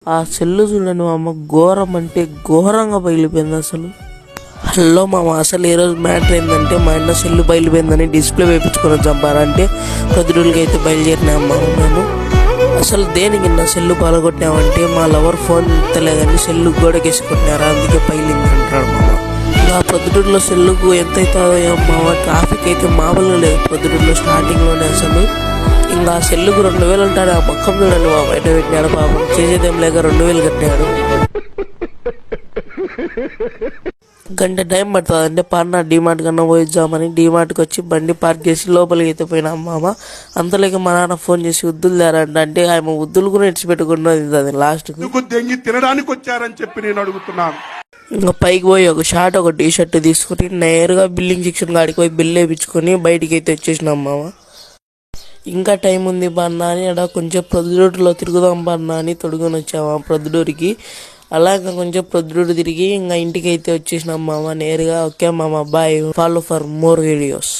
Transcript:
ఆ సెల్లు చూడండి మామ, ఘోరం అంటే ఘోరంగా బయలుపోయింది అసలు. హలో మామ, అసలు ఈరోజు మ్యాటర్ ఏంటంటే మా అన్న సెల్లు బయలుపోయిందని డిస్ప్లే వేయించుకొని చంపారంటే ప్రొద్దుటూరుకి అయితే బయలుదేరినా మామ మేము. అసలు దేనికి నా సెల్లు పాల్గొట్టినామంటే మా లవర్ ఫోన్ ఎత్తలేదని సెల్లు గోడకేసి కొట్టినారా, అందుకే పైలింది అంటాడు మామ. ఇంకా ప్రొద్దుటూరులో సెల్లుకు ఎంత అవుతుందో మామ, ట్రాఫిక్ అయితే మామూలుగా లేదు ప్రొద్దుటూరులో స్టార్టింగ్లోనే అసలు. ఇంకా సెల్లుకు 2000 ఉంటాడు. ఆ పక్కన చూడండి మా బయట పెట్టినాడు పాపం, చేసేదేం లేక 2000 కట్టినాడు. గంట టైం పడుతుంది అంటే పార్న డీమార్ట్ కన్నా పోయిద్దామని డీమార్ట్కి వచ్చి బండి పార్క్ చేసి లోపలికి అయితే పోయినాం మామ. అంతలోకి మా నాన్న ఫోన్ చేసి ఉద్దులు తేరంట అంటే ఆయన ఉద్దులు కూడా ఇడిచిపెట్టకుండా అది లాస్ట్కు తినడానికి వచ్చారని చెప్పి నేను అడుగుతున్నాను. ఇంకా పైకి పోయి ఒక షార్ట్ ఒక టీ షర్ట్ తీసుకుని నేరుగా బిల్లింగ్ సెక్షన్ కాడికి పోయి బిల్ వేయించుకొని బయటికి అయితే వచ్చేసినాం మామ. ఇంకా టైం ఉంది పన్నా అని అక్కడ కొంచెం ప్రొద్దుటూరులో తిరుగుదాం పన్నా అని తొడుగుని వచ్చామా ప్రొద్దుటూరుకి. అలాగే కొంచెం ప్రొద్దుటూరు తిరిగి ఇంకా ఇంటికి అయితే వచ్చేసినాం మామ నేరుగా. ఓకే మామ, bye, follow for more videos.